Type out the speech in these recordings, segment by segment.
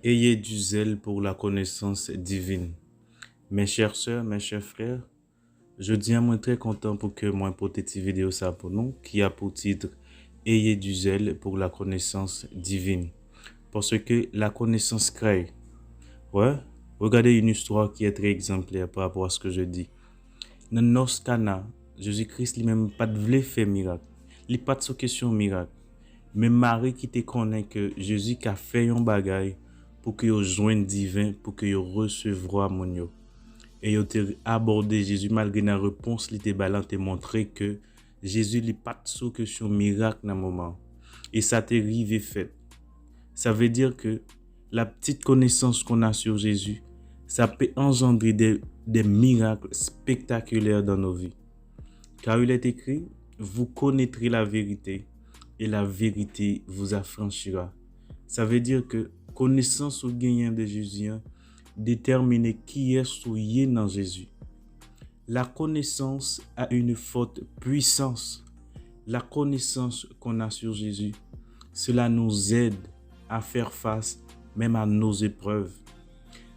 Ayez du zèle pour la connaissance divine. Mes chères sœurs, mes chers frères, je dis à moi très content pour que moi porte cette vidéo ça pour nous, qui a pour titre Ayez du zèle pour la connaissance divine. Parce que la connaissance crée. Ouais, regardez une histoire qui est très exemplaire par rapport à ce que je dis. Dans notre cana, Jésus-Christ lui-même pas de voulu faire miracle. Il pas de sa question miracle. Mais Marie qui te connaît que Jésus a fait un bagage pour que yo joigne divin, pour que yo recevoir mon yo. Et yo te abordé Jésus malgré la réponse li te balan te montré que Jésus li pas de sa question miracle dans moment. Et ça te rive fait. Ça veut dire que la petite connaissance qu'on a sur Jésus, ça peut engendrer des miracles spectaculaires dans nos vies. Car il est écrit, vous connaîtrez la vérité et la vérité vous affranchira. Ça veut dire que connaissance ou gagnant de Jésus détermine qui est souillé dans Jésus. La connaissance a une forte puissance. La connaissance qu'on a sur Jésus, cela nous aide à faire face même à nos épreuves.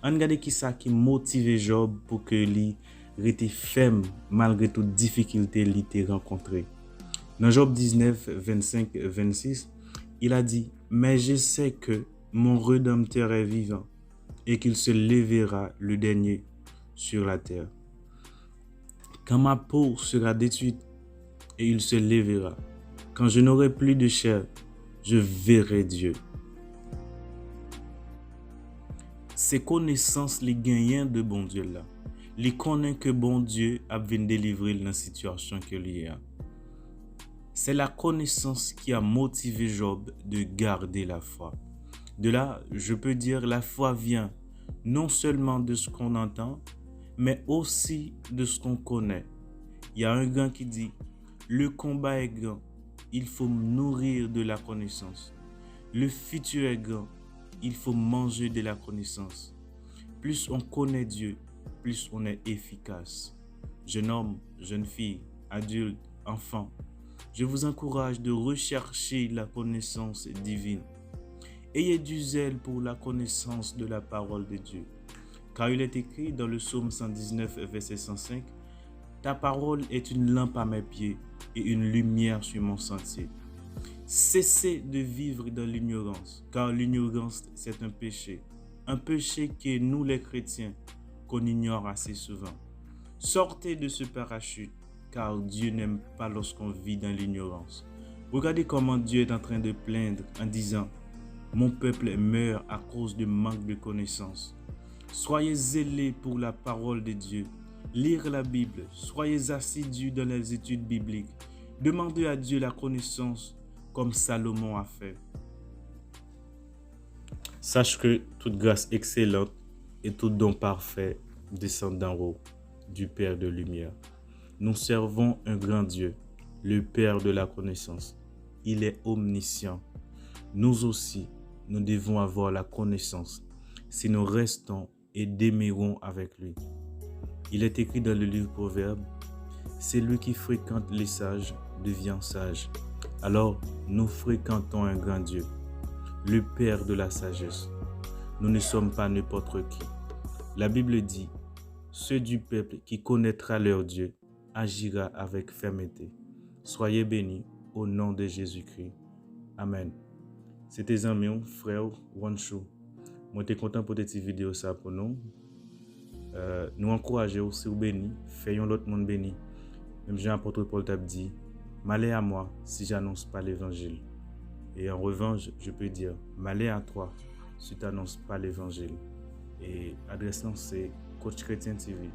On regarde qui ça qui motive Job pour que lui reste ferme malgré toute difficulté qu'il a rencontrée. Dans Job 19, 25, 26, il a dit « Mais je sais que mon Rédempteur est vivant et qu'il se lèvera le dernier sur la terre. Quand ma peau sera détruite et il se lèvera, quand je n'aurai plus de chair, je verrai Dieu. » Ces connaissances les gagnants de bon Dieu là, les connaissent que bon Dieu a venu délivrer dans la situation que lui a. C'est la connaissance qui a motivé Job de garder la foi. De là, je peux dire la foi vient non seulement de ce qu'on entend, mais aussi de ce qu'on connaît. Il y a un gars qui dit, le combat est grand, il faut nourrir de la connaissance. Le futur est grand, il faut manger de la connaissance. Plus on connaît Dieu, plus on est efficace. Jeune homme, jeune fille, adulte, enfant, je vous encourage de rechercher la connaissance divine. Ayez du zèle pour la connaissance de la parole de Dieu. Car il est écrit dans le psaume 119, verset 105, « Ta parole est une lampe à mes pieds et une lumière sur mon sentier. » Cessez de vivre dans l'ignorance, car l'ignorance, c'est un péché que nous les chrétiens, qu'on ignore assez souvent. Sortez de ce parachute, car Dieu n'aime pas lorsqu'on vit dans l'ignorance. Regardez comment Dieu est en train de plaindre en disant « Mon peuple meurt à cause de manque de connaissance. » Soyez zélés pour la parole de Dieu. Lire la Bible, soyez assidus dans les études bibliques. Demandez à Dieu la connaissance comme Salomon a fait. Sache que toute grâce excellente et tout don parfait descend d'en haut, du Père de lumière. Nous servons un grand Dieu, le Père de la connaissance. Il est omniscient. Nous aussi, nous devons avoir la connaissance si nous restons et demeurons avec lui. Il est écrit dans le livre Proverbe, « C'est lui qui fréquente les sages devient sage. » Alors, nous fréquentons un grand Dieu, le Père de la sagesse. Nous ne sommes pas n'importe qui. La Bible dit, « Ceux du peuple qui connaîtra leur Dieu agira avec fermeté. » Soyez bénis au nom de Jésus-Christ. Amen. C'était un ami, frère Wanshu. Moi, je suis content pour cette vidéo ça pour nous. Nous encourager aussi au béni, faisons l'autre monde béni. Même Jean-Apôtre Paul t'a dit, malheur à moi si j'annonce pas l'évangile. Et en revanche, je peux dire, malheur à toi si tu n'annonces pas l'évangile. Et adresse c'est Coach Chrétien TV.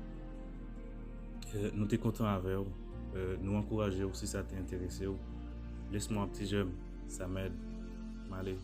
Nous sommes contents avec vous. Nous encourager aussi si ça t'intéresse. Laisse-moi un petit j'aime, ça m'aide. Allez.